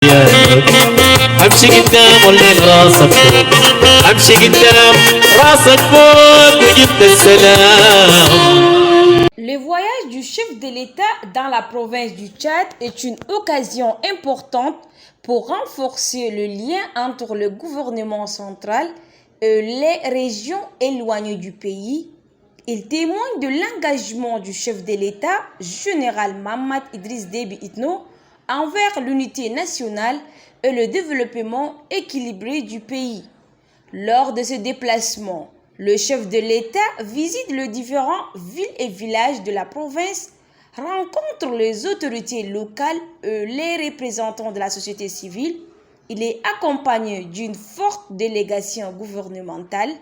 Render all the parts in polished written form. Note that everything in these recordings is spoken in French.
امشي قدام والليل راسك فوق امشي قدام راسك فوق وجبت السلام. Le voyage du chef de l'État dans la province du Tchad est une occasion importante pour renforcer le lien entre le gouvernement central et les régions éloignées du pays. Il témoigne de l'engagement du chef de l'État, général Mahamat Idriss Déby Itno, envers l'unité nationale et le développement équilibré du pays. Lors de ce déplacement, le chef de l'État visite les différentes villes et villages de la province, rencontre les autorités locales et les représentants de la société civile. Il est accompagné d'une forte délégation gouvernementale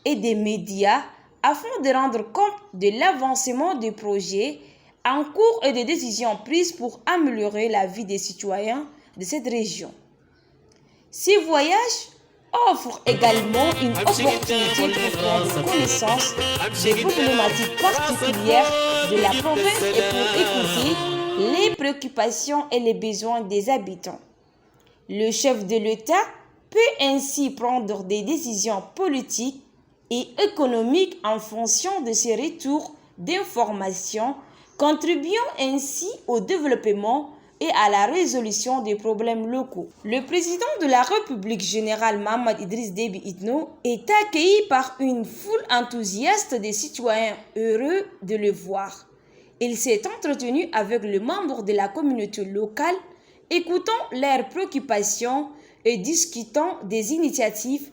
et des médias afin de rendre compte de l'avancement des projets en cours et des décisions prises pour améliorer la vie des citoyens de cette région. Ces voyages offrent également une opportunité pour prendre connaissance des problématiques particulières de la province et pour écouter les préoccupations et les besoins des habitants. Le chef de l'État peut ainsi prendre des décisions politiques et économiques en fonction de ces retours d'informations, contribuant ainsi au développement et à la résolution des problèmes locaux. Le président de la République, général Mahamat Idriss Déby Itno, est accueilli par une foule enthousiaste des citoyens heureux de le voir. Il s'est entretenu avec les membres de la communauté locale, écoutant leurs préoccupations et discutant des initiatives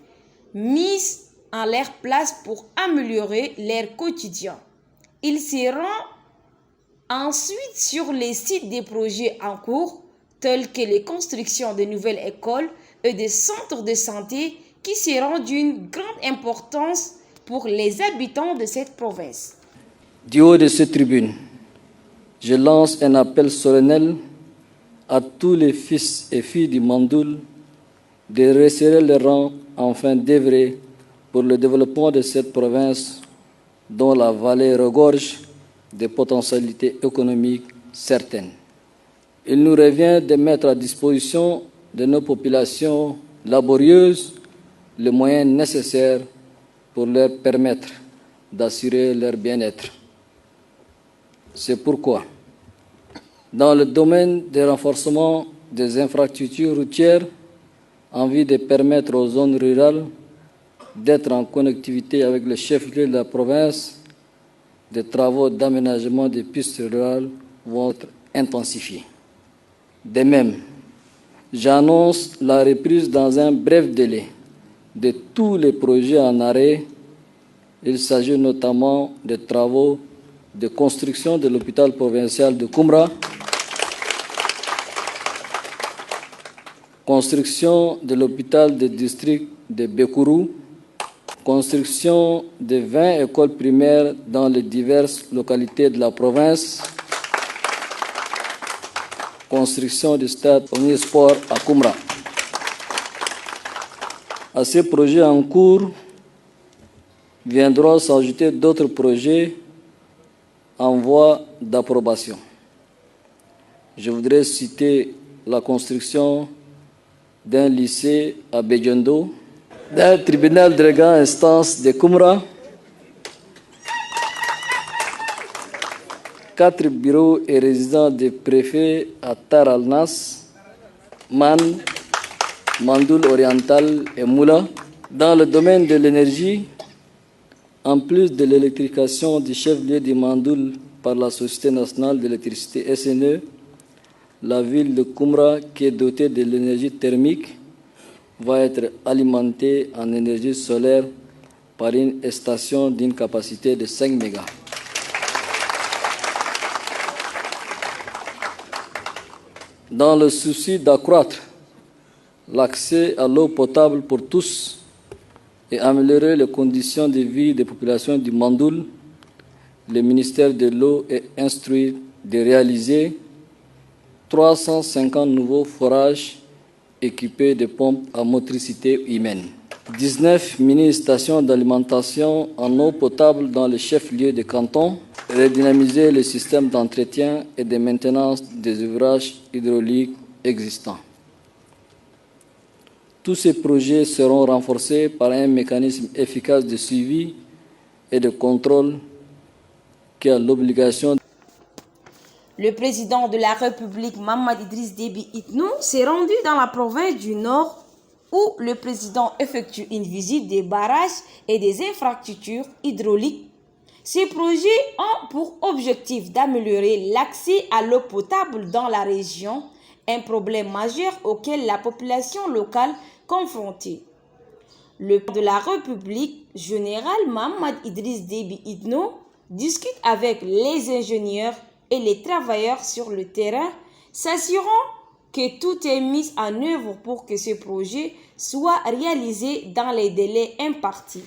mises en leur place pour améliorer leur quotidien. Il se rend ensuite sur les sites des projets en cours, tels que les constructions de nouvelles écoles et des centres de santé qui seront d'une grande importance pour les habitants de cette province. Du haut de cette tribune, je lance un appel solennel à tous les fils et filles du Mandoul de resserrer les rangs afin d'œuvrer pour le développement de cette province dont la vallée regorge des potentialités économiques certaines. Il nous revient de mettre à disposition de nos populations laborieuses les moyens nécessaires pour leur permettre d'assurer leur bien-être. C'est pourquoi, dans le domaine du renforcement des infrastructures routières, en vue de permettre aux zones rurales d'être en connectivité avec le chef-lieu de la province, des travaux d'aménagement des pistes rurales vont être intensifiés. De même, j'annonce la reprise dans un bref délai de tous les projets en arrêt. Il s'agit notamment des travaux de construction de l'hôpital provincial de Koumra, construction de l'hôpital de district de Bekourou, construction de 20 écoles primaires dans les diverses localités de la province, construction du stade omnisport à Koumra. À ces projets en cours viendront s'ajouter d'autres projets en voie d'approbation. Je voudrais citer la construction d'un lycée à Bedjondo, d'un tribunal de grande instance de Koumra, 4 bureaux et résidents des préfets à Tar al-Nas, Man, Mandoul oriental et Moula. Dans le domaine de l'énergie, en plus de l'électrification du chef-lieu du Mandoul par la Société nationale d'électricité SNE, la ville de Koumra, qui est dotée de l'énergie thermique, va être alimentée en énergie solaire par une station d'une capacité de 5 mégas. Dans le souci d'accroître l'accès à l'eau potable pour tous et améliorer les conditions de vie des populations du Mandoul, le ministère de l'eau est instruit de réaliser 350 nouveaux forages équipés de pompes à motricité humaine. 19 mini-stations d'alimentation en eau potable dans les chefs-lieux de canton, redynamiser le système d'entretien et de maintenance des ouvrages hydrauliques existants. Tous ces projets seront renforcés par un mécanisme efficace de suivi et de contrôle qui a l'obligation. Le président de la République, Mahamat Idriss Déby Itno, s'est rendu dans la province du Nord où le président effectue une visite des barrages et des infrastructures hydrauliques. Ces projets ont pour objectif d'améliorer l'accès à l'eau potable dans la région, un problème majeur auquel la population locale est confrontée. Le président de la République, général Mahamat Idriss Déby Itno, discute avec les ingénieurs et les travailleurs sur le terrain, s'assurant que tout est mis en œuvre pour que ce projet soit réalisé dans les délais impartis.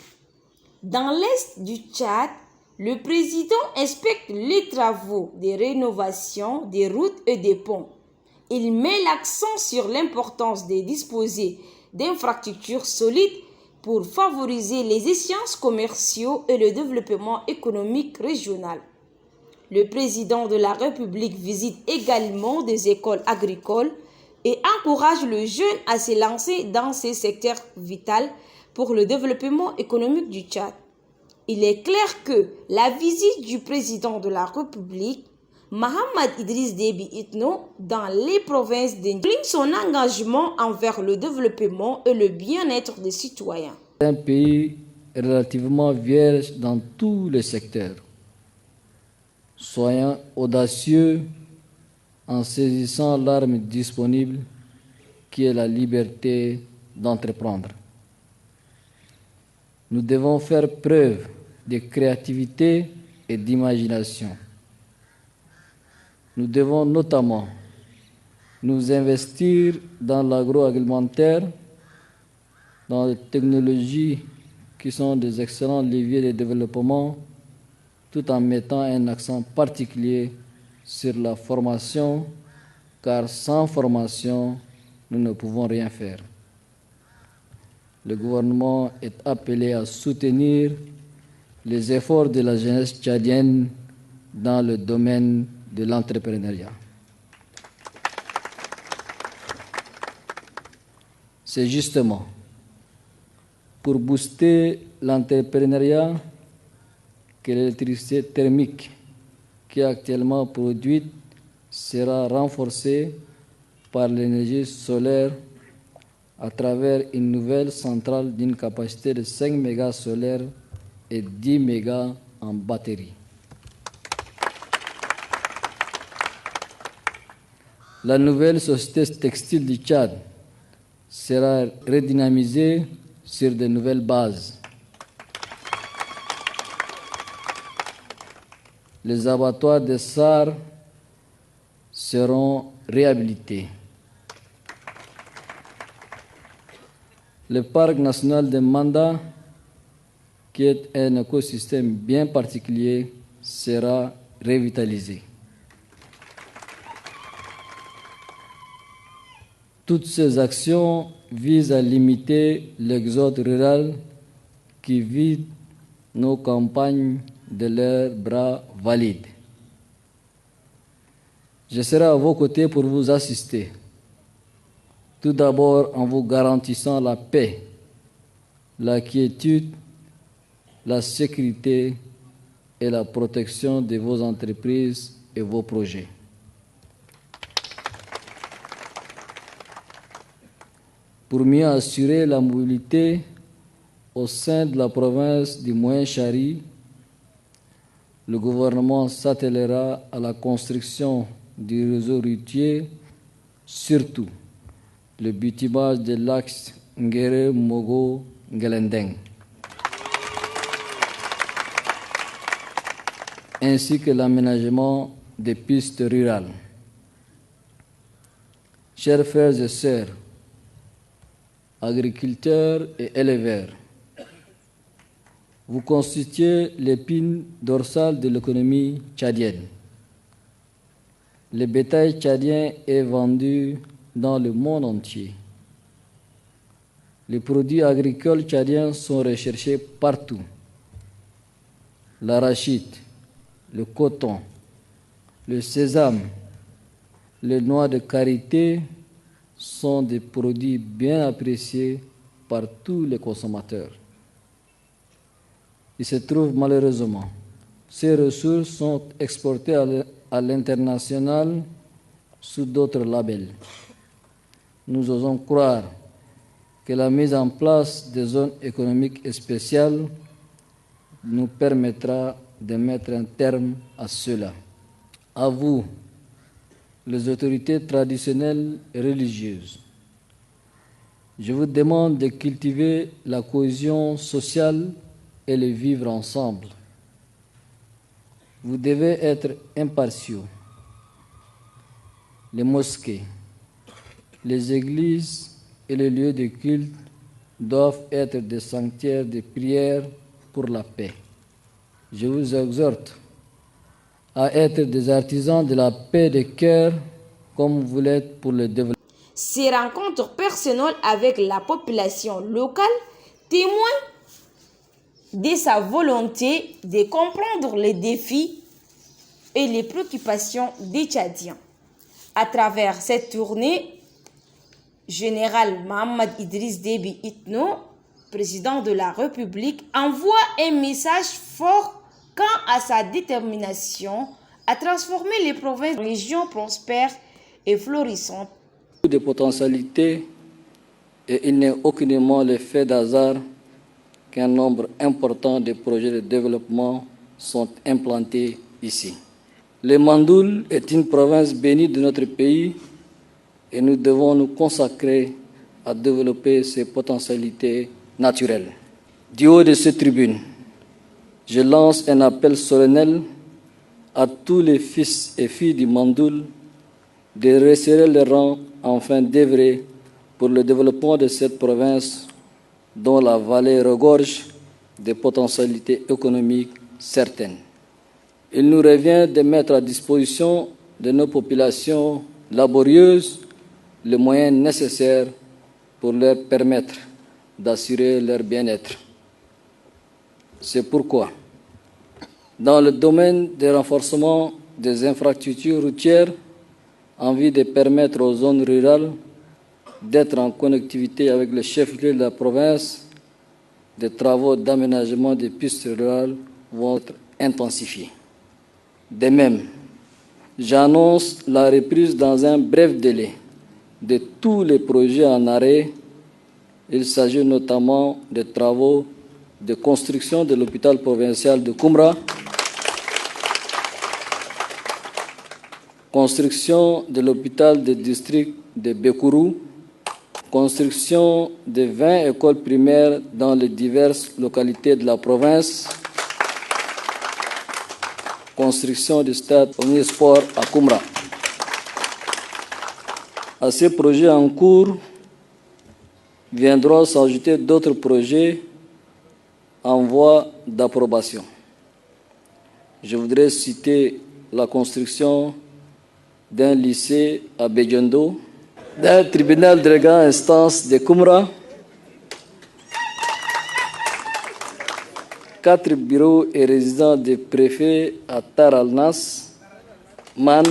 Dans l'est du Tchad, le président inspecte les travaux de rénovation des routes et des ponts. Il met l'accent sur l'importance de disposer d'infrastructures solides pour favoriser les échanges commerciaux et le développement économique régional. Le président de la République visite également des écoles agricoles et encourage le jeune à se lancer dans ces secteurs vitaux pour le développement économique du Tchad. Il est clair que la visite du président de la République, Mahamat Idriss Déby Itno, dans les provinces souligne son engagement envers le développement et le bien-être des citoyens. Un pays relativement vierge dans tous les secteurs. Soyons audacieux en saisissant l'arme disponible qui est la liberté d'entreprendre. Nous devons faire preuve de créativité et d'imagination. Nous devons notamment nous investir dans l'agroalimentaire, dans les technologies qui sont des excellents leviers de développement, tout en mettant un accent particulier sur la formation, car sans formation, nous ne pouvons rien faire. Le gouvernement est appelé à soutenir les efforts de la jeunesse tchadienne dans le domaine de l'entrepreneuriat. C'est justement pour booster l'entrepreneuriat que l'électricité thermique qui est actuellement produite sera renforcée par l'énergie solaire à travers une nouvelle centrale d'une capacité de 5 mégas solaires et 10 mégas en batterie. La nouvelle société textile du Tchad sera redynamisée sur de nouvelles bases. Les abattoirs de SAR seront réhabilités. Le parc national de Manda, qui est un écosystème bien particulier, sera revitalisé. Toutes ces actions visent à limiter l'exode rural qui vide nos campagnes de leurs bras valides. Je serai à vos côtés pour vous assister. Tout d'abord en vous garantissant la paix, la quiétude, la sécurité et la protection de vos entreprises et vos projets. Pour mieux assurer la mobilité au sein de la province du Moyen-Chari, le gouvernement s'attellera à la construction du réseau routier, surtout le bitumage de l'axe Ngere-Mogo-Ngelendeng, ainsi que l'aménagement des pistes rurales. Chers frères et sœurs, agriculteurs et éleveurs, vous constituez l'épine dorsale de l'économie tchadienne. Le bétail tchadien est vendu dans le monde entier. Les produits agricoles tchadiens sont recherchés partout. L'arachide, le coton, le sésame, les noix de karité sont des produits bien appréciés par tous les consommateurs. Il se trouve malheureusement, ces ressources sont exportées à l'international sous d'autres labels. Nous osons croire que la mise en place des zones économiques spéciales nous permettra de mettre un terme à cela. À vous, les autorités traditionnelles et religieuses, je vous demande de cultiver la cohésion sociale et le vivre ensemble. Vous devez être impartiaux. Les mosquées, les églises et les lieux de culte doivent être des sanctuaires de prière pour la paix. Je vous exhorte à être des artisans de la paix de cœur comme vous l'êtes pour le développement. Ces rencontres personnelles avec la population locale témoignent de sa volonté de comprendre les défis et les préoccupations des Tchadiens. À travers cette tournée, Général Mohamed Idriss Déby Itno, président de la République, envoie un message fort quant à sa détermination à transformer les provinces en régions prospères et florissantes. De potentialités et il n'est aucunement le fait d'hasard qu'un nombre important de projets de développement sont implantés ici. Le Mandoul est une province bénie de notre pays et nous devons nous consacrer à développer ses potentialités naturelles. Du haut de cette tribune, je lance un appel solennel à tous les fils et filles du Mandoul de resserrer les rangs afin d'œuvrer pour le développement de cette province dont la vallée regorge de potentialités économiques certaines. Il nous revient de mettre à disposition de nos populations laborieuses les moyens nécessaires pour leur permettre d'assurer leur bien-être. C'est pourquoi, dans le domaine du renforcement des infrastructures routières, en vue de permettre aux zones rurales d'être en connectivité avec le chef-lieu de la province, des travaux d'aménagement des pistes rurales vont être intensifiés. De même, j'annonce la reprise dans un bref délai de tous les projets en arrêt. Il s'agit notamment des travaux de construction de l'hôpital provincial de Koumra, construction de l'hôpital de district de Bekourou, construction de 20 écoles primaires dans les diverses localités de la province, construction du stade omnisport à Koumra. À ces projets en cours viendront s'ajouter d'autres projets en voie d'approbation. Je voudrais citer la construction d'un lycée à Bedjondo, d'un tribunal de grande instance de Koumra, 4 bureaux et résidents des préfets à Tar al-Nas, Man,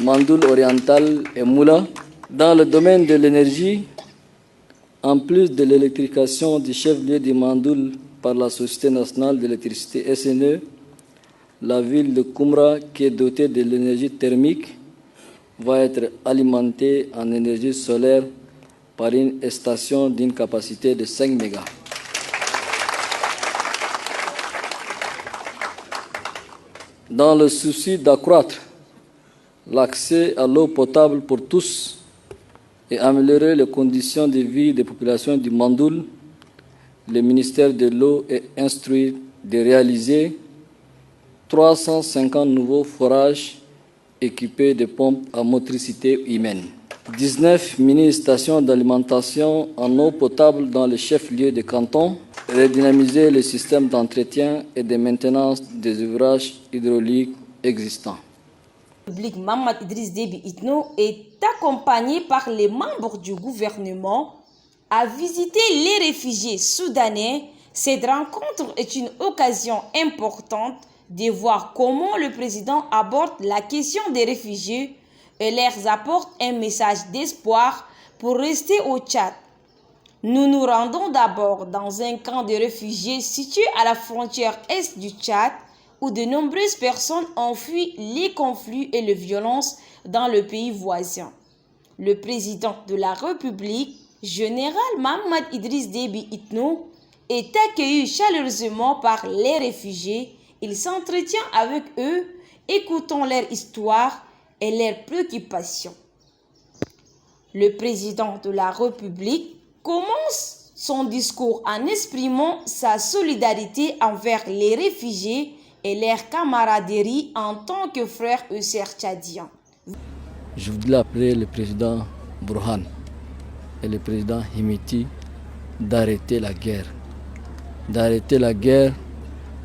Mandoul oriental et Moula. Dans le domaine de l'énergie, en plus de l'électrification du chef-lieu du Mandoul par la Société nationale d'électricité SNE, la ville de Koumra, qui est dotée de l'énergie thermique, va être alimentée en énergie solaire par une station d'une capacité de 5 MW. Dans le souci d'accroître l'accès à l'eau potable pour tous et améliorer les conditions de vie des populations du Mandoul, le ministère de l'eau est instruit de réaliser 350 nouveaux forages équipés de pompes à motricité humaine, 19 mini-stations d'alimentation en eau potable dans les chefs-lieux des cantons, redynamiser le système d'entretien et de maintenance des ouvrages hydrauliques existants. Le public Mohamed Idriss Déby Itno est accompagné par les membres du gouvernement à visiter les réfugiés soudanais. Cette rencontre est une occasion importante de voir comment le président aborde la question des réfugiés et leur apporte un message d'espoir pour rester au Tchad. Nous nous rendons d'abord dans un camp de réfugiés situé à la frontière est du Tchad où de nombreuses personnes ont fui les conflits et les violences dans le pays voisin. Le président de la République, général Mohamed Idriss Déby Itno, est accueilli chaleureusement par les réfugiés. Il s'entretient avec eux, écoutant leur histoire et leurs préoccupations. Le président de la République commence son discours en exprimant sa solidarité envers les réfugiés et leur camaraderie en tant que frères et sœurs tchadiens. Je voudrais appeler le président Burhan et le président Himiti d'arrêter la guerre. D'arrêter la guerre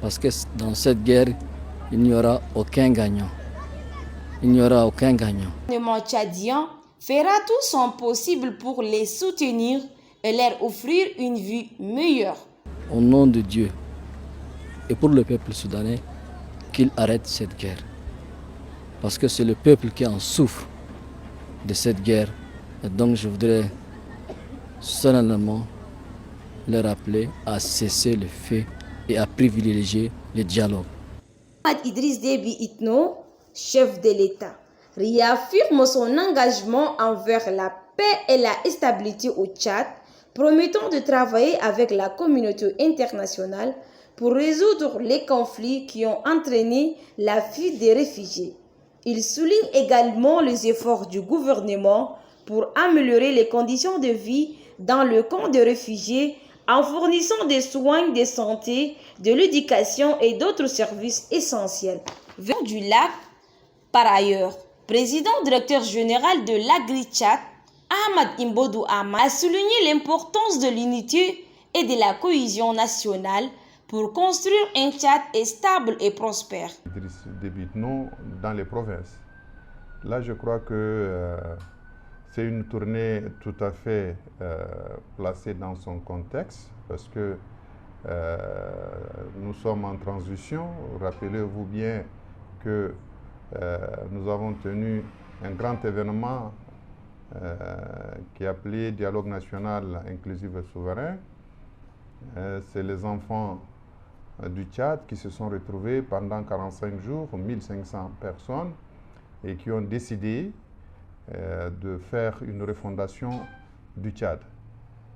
parce que dans cette guerre, il n'y aura aucun gagnant. Il n'y aura aucun gagnant. Le gouvernement tchadien fera tout son possible pour les soutenir et leur offrir une vie meilleure. Au nom de Dieu et pour le peuple soudanais, qu'il arrête cette guerre. Parce que c'est le peuple qui en souffre de cette guerre. Et donc je voudrais solennellement leur appeler à cesser le feu et à privilégier le dialogue. Mohamed Idriss Déby Itno, chef de l'État, réaffirme son engagement envers la paix et la stabilité au Tchad, promettant de travailler avec la communauté internationale pour résoudre les conflits qui ont entraîné la fuite des réfugiés. Il souligne également les efforts du gouvernement pour améliorer les conditions de vie dans le camp de réfugiés en fournissant des soins de santé, de l'éducation et d'autres services essentiels. Venant du lac, par ailleurs, président directeur général de l'Agri-Tchad, Ahmad Imbodou Ama, a souligné l'importance de l'unité et de la cohésion nationale pour construire un Tchad stable et prospère. Idriss Déby Itno dans les provinces. Là, je crois que c'est une tournée tout à fait placée dans son contexte parce que nous sommes en transition. Rappelez-vous bien que nous avons tenu un grand événement qui est appelé Dialogue national inclusif et souverain. C'est les enfants du Tchad qui se sont retrouvés pendant 45 jours, 1500 personnes, et qui ont décidé de faire une refondation du Tchad.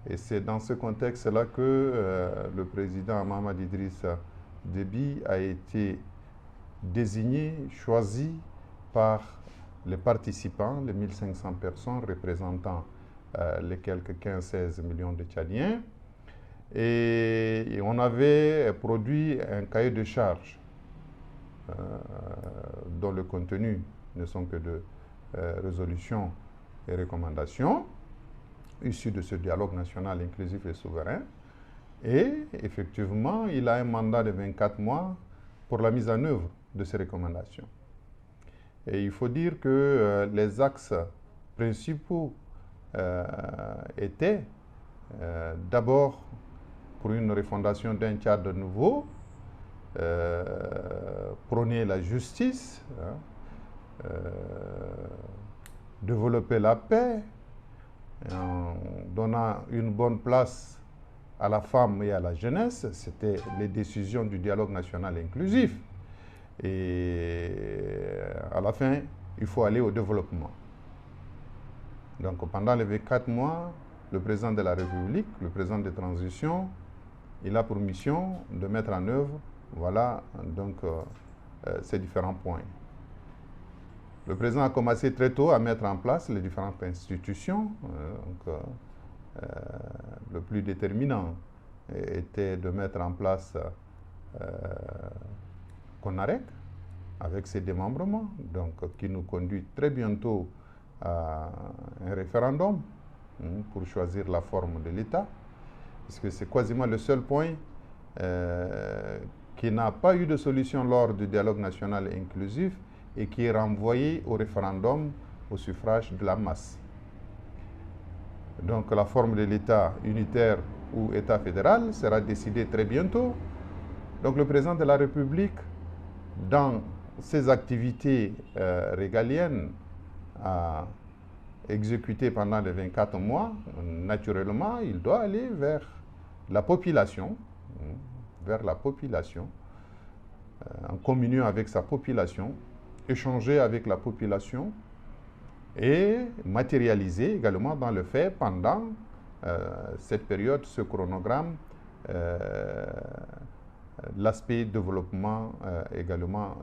Et c'est dans ce contexte-là que le président Mohamed Idriss Déby a été désigné, choisi par les participants, les 1500 personnes représentant les quelques 15-16 millions de Tchadiens. Et on avait produit un cahier de charges dont le contenu ne sont que de résolutions et recommandations issues de ce dialogue national inclusif et souverain. Et effectivement, il a un mandat de 24 mois pour la mise en œuvre de ces recommandations. Et il faut dire que les axes principaux étaient d'abord pour une refondation d'un Tchad nouveau, prôner la justice, développer la paix, en donnant une bonne place à la femme et à la jeunesse. C'était les décisions du dialogue national inclusif. Et à la fin, il faut aller au développement. Donc pendant les 24 mois, le président de la République, le président de transition, il a pour mission de mettre en œuvre, voilà, donc, ces différents points. Le président a commencé très tôt à mettre en place les différentes institutions. Le plus déterminant était de mettre en place CONAREC avec ses démembrements, donc, qui nous conduit très bientôt à un référendum pour choisir la forme de l'État, parce que c'est quasiment le seul point qui n'a pas eu de solution lors du dialogue national inclusif et qui est renvoyé au référendum au suffrage de la masse. Donc la forme de l'État unitaire ou État fédéral sera décidée très bientôt. Donc le président de la République, dans ses activités régaliennes, à exécuter pendant les 24 mois, naturellement, il doit aller vers la population, en communion avec sa population, échanger avec la population et matérialiser également dans le fait pendant cette période, ce chronogramme, l'aspect développement également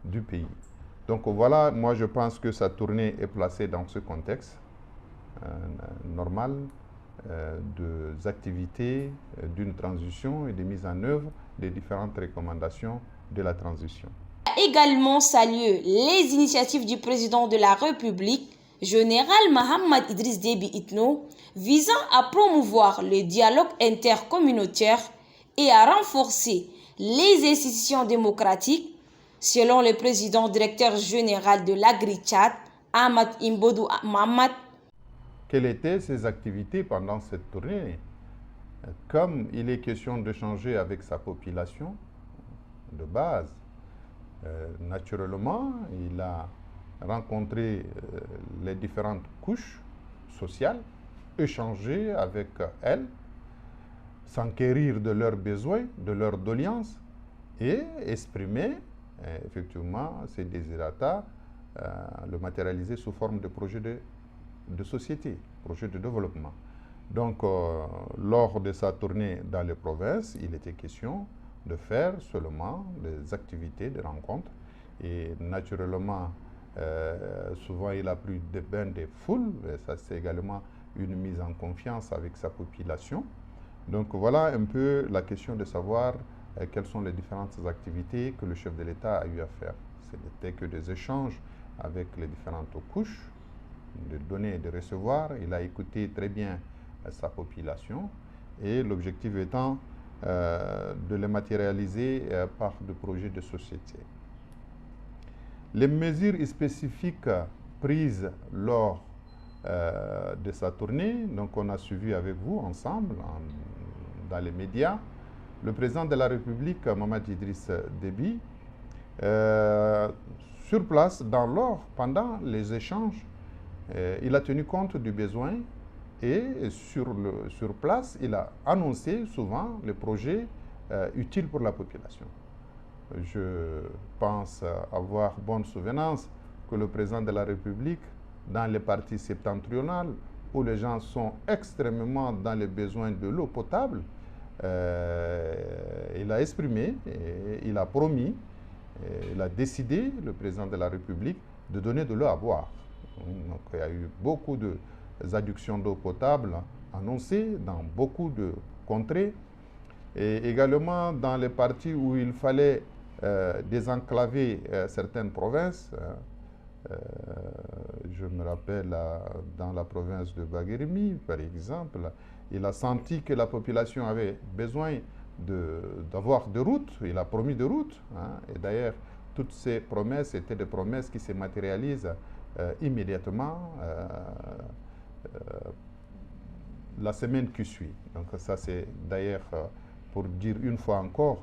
du pays. Donc voilà, moi je pense que sa tournée est placée dans ce contexte normal des activités d'une transition et de mise en œuvre des différentes recommandations de la transition. Également salué les initiatives du président de la République, général Mohamed Idriss Déby Itno, visant à promouvoir le dialogue intercommunautaire et à renforcer les institutions démocratiques, selon le président directeur général de l'Agri-Tchad, Ahmad Imbodou Mohamed. Quelles étaient ses activités pendant cette tournée? Comme il est question d'échanger avec sa population de base, naturellement, il a rencontré les différentes couches sociales, échangé avec elles, s'enquérir de leurs besoins, de leurs doléances et exprimer effectivement ces désirata, le matérialiser sous forme de projets de société, projets de développement. Donc, lors de sa tournée dans les provinces, il était question de faire seulement des activités de rencontres. Et naturellement, souvent il a pris des bains des foules, et ça c'est également une mise en confiance avec sa population. Donc voilà un peu la question de savoir quelles sont les différentes activités que le chef de l'État a eu à faire. Ce n'était que des échanges avec les différentes couches, de donner et de recevoir. Il a écouté très bien sa population et l'objectif étant de les matérialiser par des projets de société. Les mesures spécifiques prises lors de sa tournée, donc on a suivi avec vous ensemble dans les médias, le président de la République, Mohamed Idriss Déby, sur place, pendant les échanges, il a tenu compte du besoin et sur place, il a annoncé souvent les projets utiles pour la population. Je pense avoir bonne souvenance que le président de la République, dans les parties septentrionales, où les gens sont extrêmement dans les besoins de l'eau potable, il a exprimé, il a promis, il a décidé, le président de la République, de donner de l'eau à boire. Donc, il y a eu beaucoup d'adductions d'eau potable annoncées dans beaucoup de contrées, et également dans les parties où il fallait désenclaver certaines provinces. Je me rappelle dans la province de Baguérimi, par exemple, il a senti que la population avait besoin d'avoir des routes. Il a promis des routes. Et d'ailleurs, toutes ces promesses étaient des promesses qui se matérialisent immédiatement la semaine qui suit. Donc ça, c'est d'ailleurs pour dire une fois encore,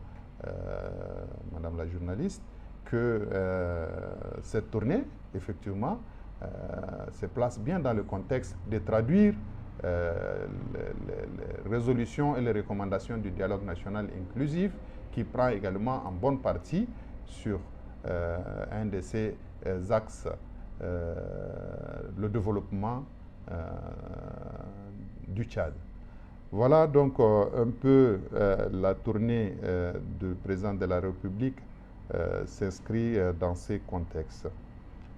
Madame la journaliste, que cette tournée, effectivement, se place bien dans le contexte de traduire les résolutions et les recommandations du dialogue national inclusif, qui prend également en bonne partie sur un de ces axes, le développement du Tchad. Voilà donc un peu la tournée du président de la République s'inscrit dans ces contextes.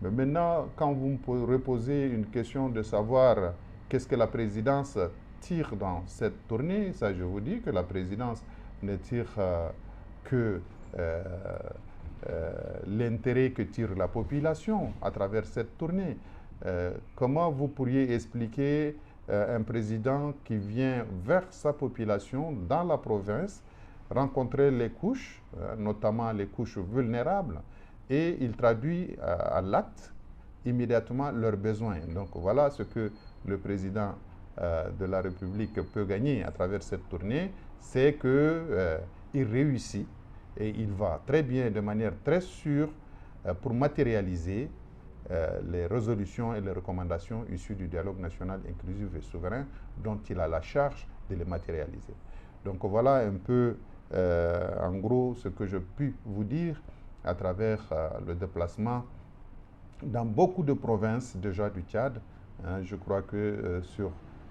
Mais maintenant, quand vous me reposez une question de savoir qu'est-ce que la présidence tire dans cette tournée, ça je vous dis que la présidence ne tire que l'intérêt que tire la population à travers cette tournée. Comment vous pourriez expliquer un président qui vient vers sa population dans la province, rencontrer les couches, notamment les couches vulnérables, et il traduit à l'acte immédiatement leurs besoins. Donc voilà ce que le président de la République peut gagner à travers cette tournée, c'est qu'il réussit et il va très bien, de manière très sûre, pour matérialiser les résolutions et les recommandations issues du dialogue national inclusif et souverain dont il a la charge de les matérialiser. Donc voilà un peu, en gros, ce que je puis vous dire à travers le déplacement dans beaucoup de provinces déjà du Tchad. Je crois que sur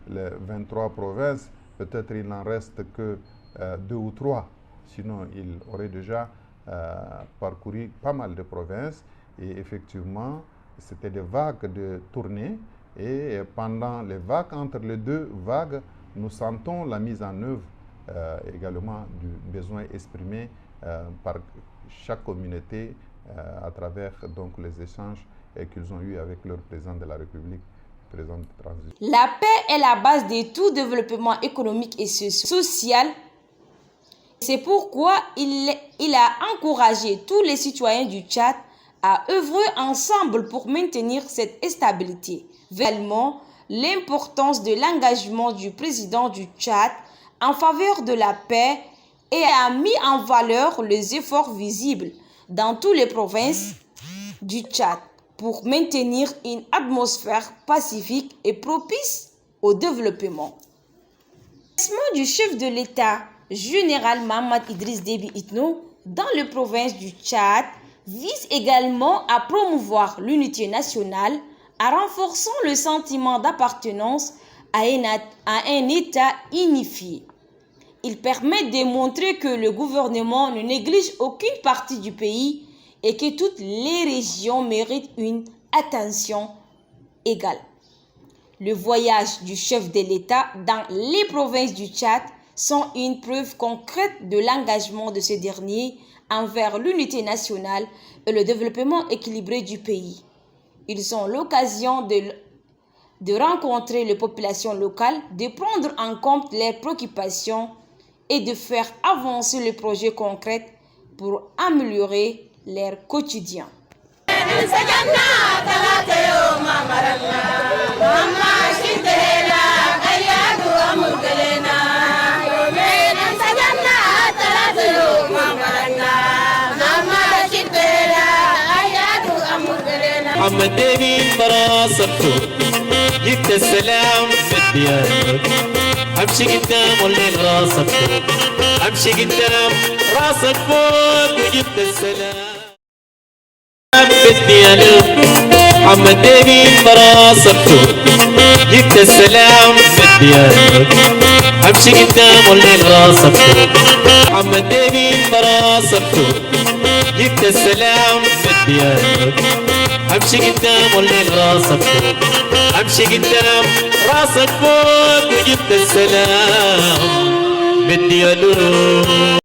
les 23 provinces, peut-être il n'en reste que 2 ou 3. Sinon, il aurait déjà parcouru pas mal de provinces. Et effectivement, c'était des vagues de tournées. Et pendant les vagues, entre les 2 vagues, nous sentons la mise en œuvre également du besoin exprimé par chaque communauté à travers donc, les échanges qu'ils ont eus avec leur président de la République, président de transition. La paix est la base de tout développement économique et social. C'est pourquoi il a encouragé tous les citoyens du Tchad à œuvrer ensemble pour maintenir cette stabilité. Également, l'importance de l'engagement du président du Tchad en faveur de la paix et a mis en valeur les efforts visibles dans toutes les provinces du Tchad pour maintenir une atmosphère pacifique et propice au développement. Le du chef de l'État, général Mohamed Idriss Déby Itno, dans les provinces du Tchad, vise également à promouvoir l'unité nationale en renforçant le sentiment d'appartenance à un État unifié. Il permet de montrer que le gouvernement ne néglige aucune partie du pays et que toutes les régions méritent une attention égale. Le voyage du chef de l'État dans les provinces du Tchad sont une preuve concrète de l'engagement de ce dernier envers l'unité nationale et le développement équilibré du pays. Ils ont l'occasion de rencontrer les populations locales, de prendre en compte leurs préoccupations et de faire avancer les projets concrets pour améliorer leur quotidien. محمد ديبي براسبته جبت السلام في الديار امشي قدام والليل راسبته امشي قدام راسك فوق وجبت السلام في الديار محمد ديبي براسبته جبت السلام في الديار امشي قدام والليل راسبته محمد ديبي براسبته جبت السلام في الديار امشي قدام والليل راسك فوق امشي قدام راسك فوق وجبت السلام بدي الوم